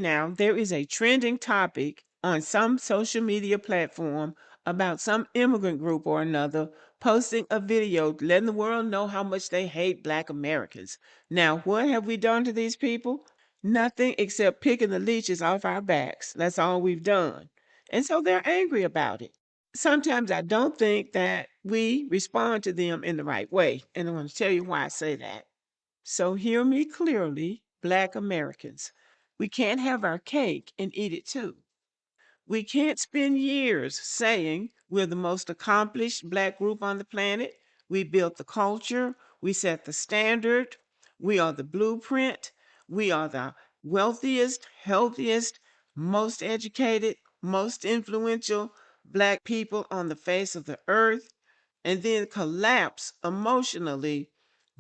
Now, there is a trending topic on some social media platform about some immigrant group or another posting a video letting the world know how much they hate Black Americans. Now, what have we done to these people? Nothing except picking the leeches off our backs. That's all we've done. And so they're angry about it. Sometimes I don't think that we respond to them in the right way. And I'm going to tell you why I say that. So hear me clearly, Black Americans. We can't have our cake and eat it too. We can't spend years saying we're the most accomplished Black group on the planet. We built the culture, we set the standard, we are the blueprint, we are the wealthiest, healthiest, most educated, most influential Black people on the face of the earth, and then collapse emotionally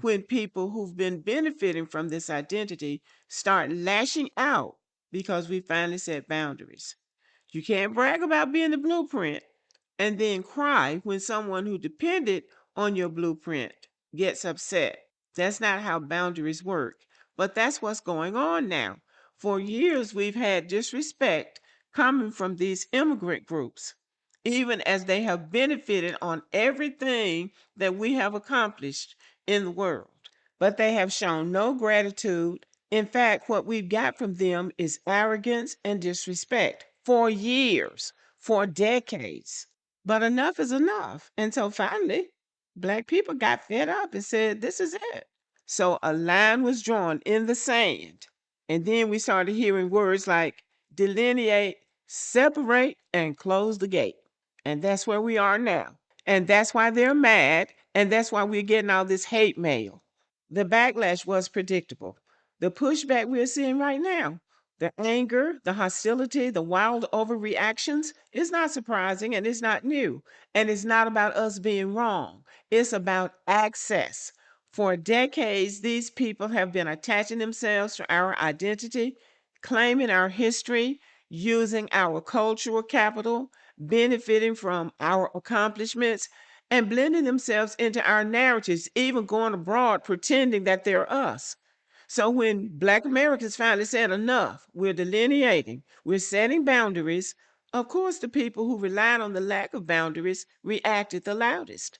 when people who've been benefiting from this identity start lashing out because we finally set boundaries. You can't brag about being the blueprint and then cry when someone who depended on your blueprint gets upset. That's not how boundaries work. But that's what's going on now. For years, we've had disrespect coming from these immigrant groups, even as they have benefited on everything that we have accomplished in the world. But they have shown no gratitude. In fact, what we've got from them is arrogance and disrespect for years, for decades. But enough is enough. And so finally, Black people got fed up and said, this is it. So a line was drawn in the sand. And then we started hearing words like delineate, separate, and close the gate. And that's where we are now. And that's why they're mad. And that's why we're getting all this hate mail. The backlash was predictable. The pushback we're seeing right now, the anger, the hostility, the wild overreactions, is not surprising and it's not new. And it's not about us being wrong. It's about access. For decades, these people have been attaching themselves to our identity, claiming our history, using our cultural capital, benefiting from our accomplishments, and blending themselves into our narratives, even going abroad pretending that they're us. So when Black Americans finally said enough, we're delineating, we're setting boundaries, of course, the people who relied on the lack of boundaries reacted the loudest.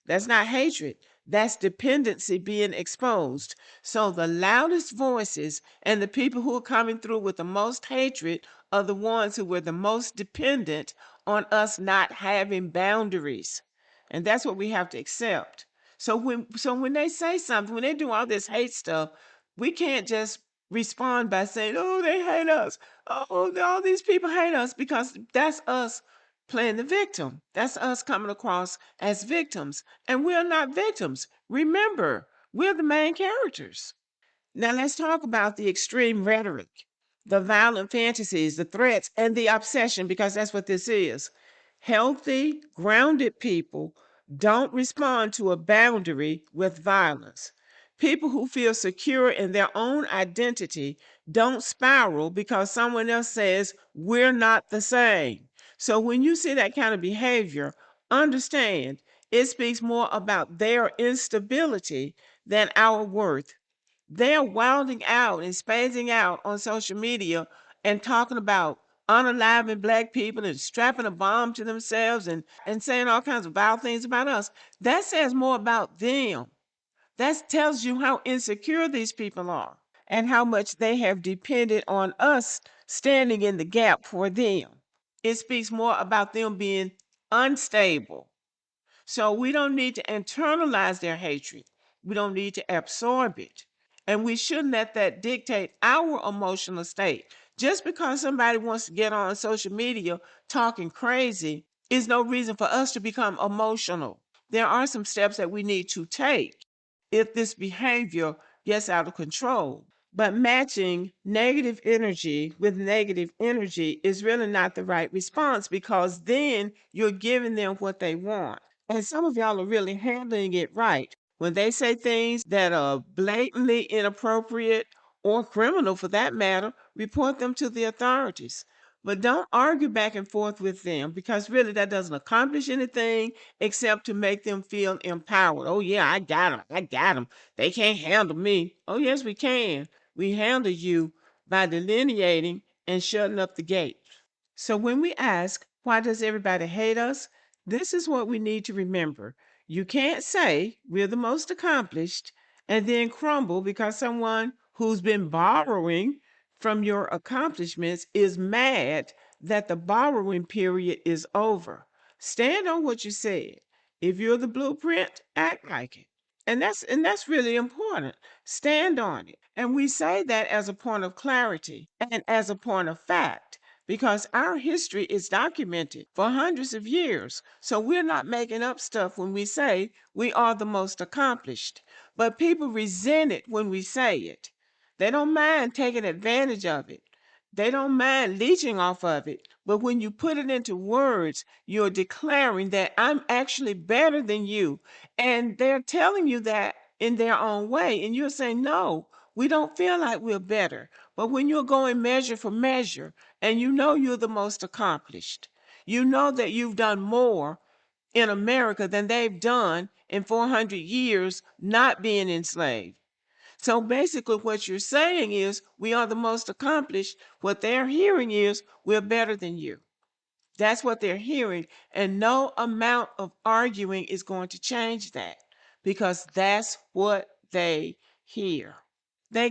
That's not hatred. That's dependency being exposed. So the loudest voices and the people who are coming through with the most hatred are the ones who were the most dependent on us not having boundaries. And that's what we have to accept. So when they say something, when they do all this hate stuff, we can't just respond by saying, "Oh, they hate us. Oh, all these people hate us," because that's us playing the victim. That's us coming across as victims. And we're not victims. Remember, we're the main characters. Now let's talk about the extreme rhetoric, the violent fantasies, the threats, and the obsession, because that's what this is. Healthy, grounded people don't respond to a boundary with violence. People who feel secure in their own identity don't spiral because someone else says, we're not the same. So when you see that kind of behavior, understand it speaks more about their instability than our worth. They're wilding out and spacing out on social media and talking about unaliving Black people and strapping a bomb to themselves and saying all kinds of vile things about us. That says more about them. That tells you how insecure these people are and how much they have depended on us standing in the gap for them. It speaks more about them being unstable. So we don't need to internalize their hatred. We don't need to absorb it. And we shouldn't let that dictate our emotional state. Just because somebody wants to get on social media talking crazy is no reason for us to become emotional. There are some steps that we need to take if this behavior gets out of control. But matching negative energy with negative energy is really not the right response because then you're giving them what they want. And some of y'all are really handling it right. When they say things that are blatantly inappropriate or criminal for that matter, report them to the authorities. But don't argue back and forth with them because really that doesn't accomplish anything except to make them feel empowered. Oh, yeah, I got them. I got them. They can't handle me. Oh, yes, we can. We handle you by delineating and shutting up the gate. So when we ask, why does everybody hate us? This is what we need to remember. You can't say we're the most accomplished and then crumble because someone who's been borrowing from your accomplishments is mad that the borrowing period is over. Stand on what you said. If you're the blueprint, act like it. And that's really important. Stand on it. And we say that as a point of clarity and as a point of fact because our history is documented for hundreds of years. So we're not making up stuff when we say we are the most accomplished. But people resent it when we say it. They don't mind taking advantage of it. They don't mind leeching off of it. But when you put it into words, you're declaring that I'm actually better than you. And they're telling you that in their own way. And you're saying, no, we don't feel like we're better. But when you're going measure for measure, and you know you're the most accomplished, you know that you've done more in America than they've done in 400 years not being enslaved. So basically, what you're saying is, we are the most accomplished. What they're hearing is, we're better than you. That's what they're hearing. And no amount of arguing is going to change that because that's what they hear. They